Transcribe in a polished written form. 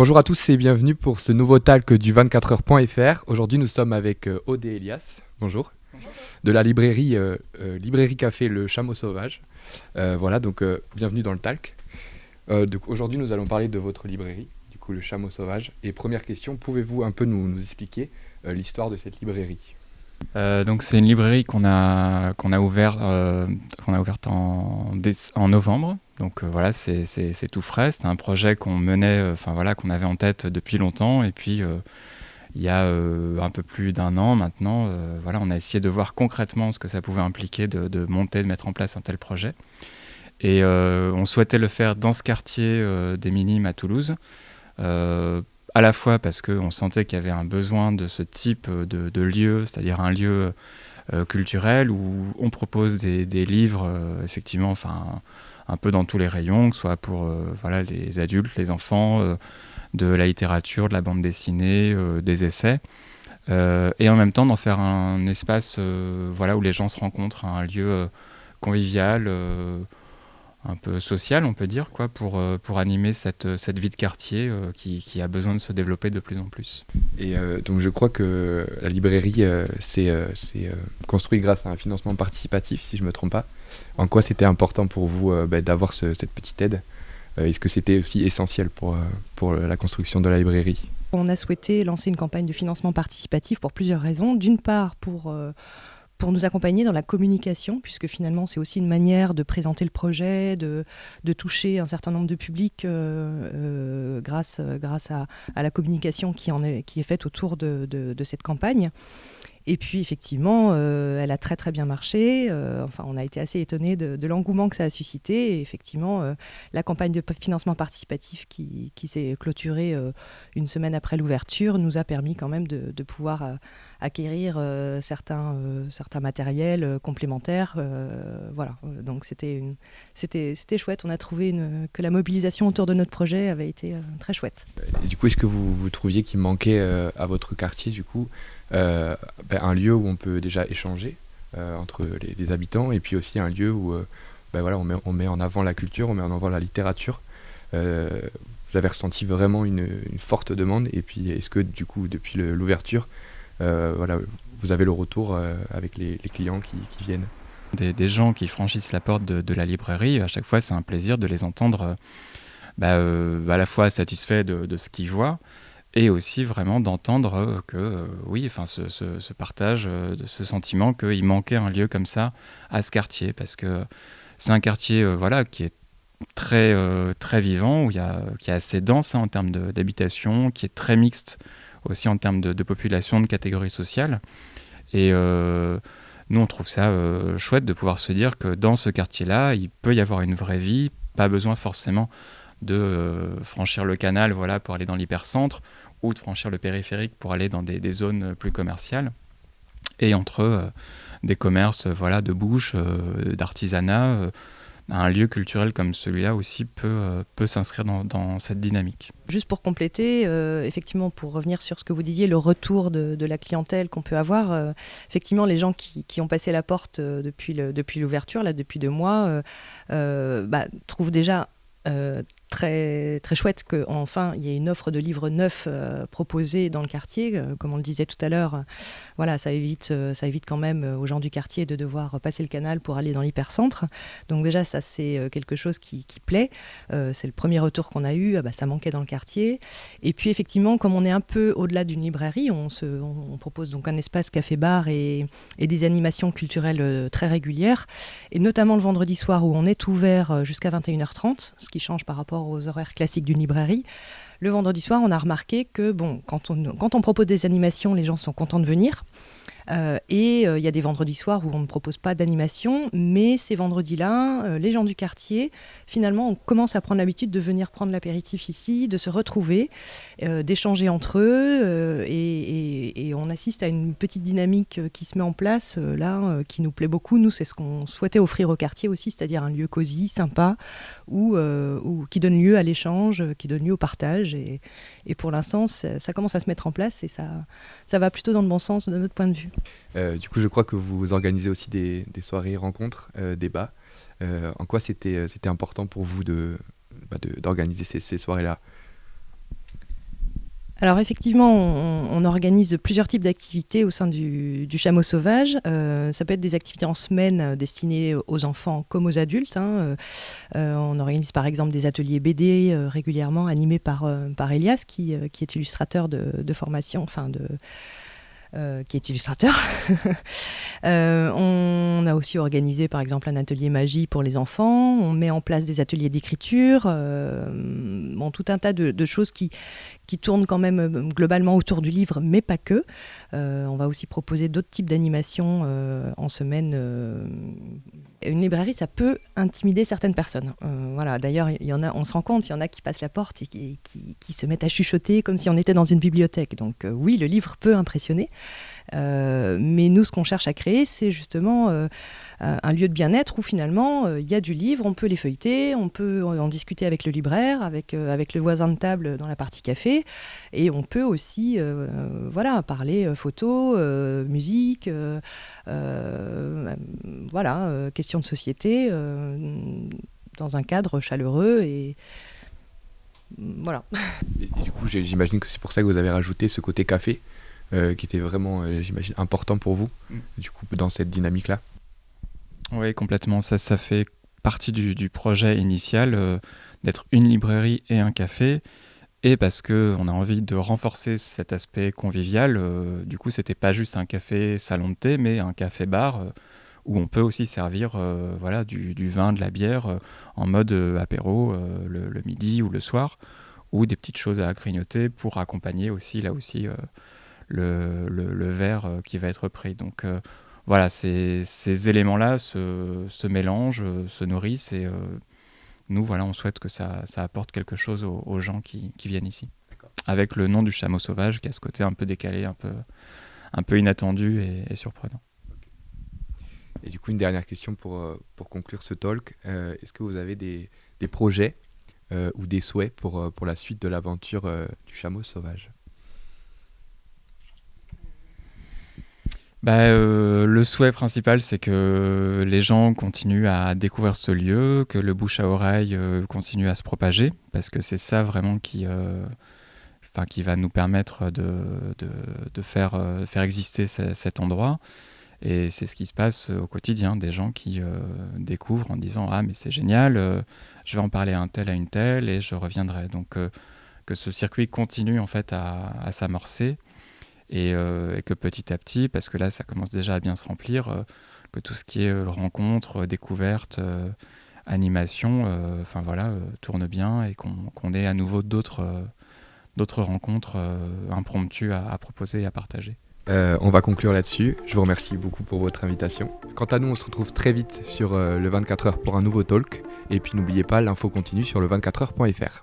Bonjour à tous et bienvenue pour ce nouveau talk du 24heures.fr. Aujourd'hui, nous sommes avec Aude et Elias. Bonjour. Bonjour. De la librairie Café Le Chameau Sauvage. Bienvenue dans le talk. Aujourd'hui, nous allons parler de votre librairie, du coup Le Chameau Sauvage. Et première question, pouvez-vous un peu nous expliquer l'histoire de cette librairie ? Donc c'est une librairie qu'on a ouverte en novembre. Donc voilà, c'est tout frais. C'est un projet qu'on menait, qu'on avait en tête depuis longtemps. Et puis il y a un peu plus d'un an maintenant, on a essayé de voir concrètement ce que ça pouvait impliquer de monter, de mettre en place un tel projet. Et on souhaitait le faire dans ce quartier des Minimes à Toulouse. À la fois parce qu'on sentait qu'il y avait un besoin de ce type de lieu, c'est-à-dire un lieu culturel où on propose des livres, effectivement, un peu dans tous les rayons, que ce soit pour les adultes, les enfants, de la littérature, de la bande dessinée, des essais, et en même temps d'en faire un espace où les gens se rencontrent, un lieu convivial, un peu social, on peut dire, pour animer cette vie de quartier qui a besoin de se développer de plus en plus. Et donc je crois que la librairie s'est construite grâce à un financement participatif, si je ne me trompe pas. En quoi c'était important pour vous d'avoir cette petite aide ? Est-ce que c'était aussi essentiel pour la construction de la librairie ? On a souhaité lancer une campagne de financement participatif pour plusieurs raisons. D'une part, pour nous accompagner dans la communication, puisque finalement c'est aussi une manière de présenter le projet, de toucher un certain nombre de publics grâce à la communication qui est faite autour de cette campagne. Et puis effectivement, elle a très très bien marché. On a été assez étonnés de l'engouement que ça a suscité. Et effectivement, la campagne de financement participatif qui s'est clôturée une semaine après l'ouverture nous a permis quand même de pouvoir acquérir certains matériels complémentaires. Donc c'était chouette. On a trouvé que la mobilisation autour de notre projet avait été très chouette. Et du coup, est-ce que vous trouviez qu'il manquait à votre quartier, du coup, un lieu où on peut déjà échanger entre les habitants, et puis aussi un lieu où on met en avant la culture, on met en avant la littérature. Vous avez ressenti vraiment une forte demande, et puis est-ce que du coup depuis l'ouverture vous avez le retour avec les clients qui viennent ? Des gens qui franchissent la porte de la librairie, à chaque fois c'est un plaisir de les entendre à la fois satisfaits de ce qu'ils voient, et aussi vraiment d'entendre ce partage, de ce sentiment qu'il manquait un lieu comme ça à ce quartier, parce que c'est un quartier qui est très, très vivant, qui est assez dense en termes d'habitation, qui est très mixte aussi en termes de population, de catégories sociales. Et nous, on trouve ça chouette de pouvoir se dire que dans ce quartier-là, il peut y avoir une vraie vie, pas besoin forcément de franchir le canal pour aller dans l'hypercentre, ou de franchir le périphérique pour aller dans des zones plus commerciales. Et entre des commerces de bouche, d'artisanat, un lieu culturel comme celui-là aussi peut s'inscrire dans cette dynamique. Juste pour compléter, effectivement, pour revenir sur ce que vous disiez, le retour de la clientèle qu'on peut avoir, effectivement, les gens qui ont passé la porte depuis l'ouverture, là, depuis 2 mois, trouvent déjà très, très chouette qu'enfin il y ait une offre de livres neufs proposée dans le quartier. Comme on le disait tout à l'heure, ça évite quand même aux gens du quartier de devoir passer le canal pour aller dans l'hypercentre. Donc déjà, ça c'est quelque chose qui plaît. C'est le premier retour qu'on a eu, ça manquait dans le quartier. Et puis effectivement, comme on est un peu au-delà d'une librairie, on propose donc un espace café-bar et des animations culturelles très régulières. Et notamment le vendredi soir où on est ouvert jusqu'à 21h30, ce qui change par rapport aux horaires classiques d'une librairie. Le vendredi soir, on a remarqué que quand on propose des animations, les gens sont contents de venir. Et il y a des vendredis soirs où on ne propose pas d'animation, mais ces vendredis-là, les gens du quartier, finalement, on commence à prendre l'habitude de venir prendre l'apéritif ici, de se retrouver, d'échanger entre eux, et on assiste à une petite dynamique qui se met en place, qui nous plaît beaucoup. Nous, c'est ce qu'on souhaitait offrir au quartier aussi, c'est-à-dire un lieu cosy, sympa, qui donne lieu à l'échange, qui donne lieu au partage. Et pour l'instant, ça commence à se mettre en place, et ça va plutôt dans le bon sens de notre point de vue. Du coup, je crois que vous organisez aussi des soirées rencontres, débats. En quoi c'était important pour vous d'organiser ces soirées-là ? Alors effectivement, on organise plusieurs types d'activités au sein du Chameau Sauvage. Ça peut être des activités en semaine destinées aux enfants comme aux adultes, hein. On organise par exemple des ateliers BD régulièrement animés par Elias qui est illustrateur de formation, qui est illustrateur. On a aussi organisé par exemple un atelier magie pour les enfants, on met en place des ateliers d'écriture, tout un tas de choses qui tournent quand même globalement autour du livre, mais pas que. On va aussi proposer d'autres types d'animations en semaine. Une librairie, ça peut intimider certaines personnes. Voilà. D'ailleurs, on se rend compte, il y en a qui passent la porte et qui se mettent à chuchoter comme si on était dans une bibliothèque. Donc oui, le livre peut impressionner. Mais nous, ce qu'on cherche à créer, c'est justement un lieu de bien-être où finalement, il y a du livre, on peut les feuilleter, on peut en discuter avec le libraire, avec le voisin de table dans la partie café, et on peut aussi parler photo, musique, questions de société, dans un cadre chaleureux et voilà. Et du coup, j'imagine que c'est pour ça que vous avez rajouté ce côté café, qui était vraiment, j'imagine, important pour vous, du coup, dans cette dynamique-là. Oui, complètement. Ça fait partie du projet initial, d'être une librairie et un café. Et parce qu'on a envie de renforcer cet aspect convivial, du coup, c'était pas juste un café salon de thé, mais un café-bar où on peut aussi servir du vin, de la bière en mode apéro le midi ou le soir, ou des petites choses à grignoter pour accompagner aussi, le verre qui va être pris. Donc ces éléments-là se mélangent, se nourrissent et nous, on souhaite que ça apporte quelque chose aux gens qui viennent ici. D'accord. Avec le nom du Chameau Sauvage qui a ce côté un peu décalé, un peu inattendu et surprenant. Et du coup, une dernière question pour conclure ce talk. Est-ce que vous avez des projets ou des souhaits pour la suite de l'aventure du Chameau Sauvage ? Le souhait principal, c'est que les gens continuent à découvrir ce lieu, que le bouche à oreille continue à se propager, parce que c'est ça vraiment qui va nous permettre de faire exister cet endroit. Et c'est ce qui se passe au quotidien, des gens qui découvrent en disant « Ah, mais c'est génial, je vais en parler à un tel, à une telle, et je reviendrai ». Donc que ce circuit continue en fait à s'amorcer. Et que petit à petit, parce que là ça commence déjà à bien se remplir, que tout ce qui est rencontres, découvertes, animation, tourne bien et qu'on ait à nouveau d'autres rencontres impromptues à proposer et à partager. On va conclure là-dessus. Je vous remercie beaucoup pour votre invitation. Quant à nous, on se retrouve très vite sur le 24h pour un nouveau talk. Et puis n'oubliez pas, l'info continue sur le 24h.fr.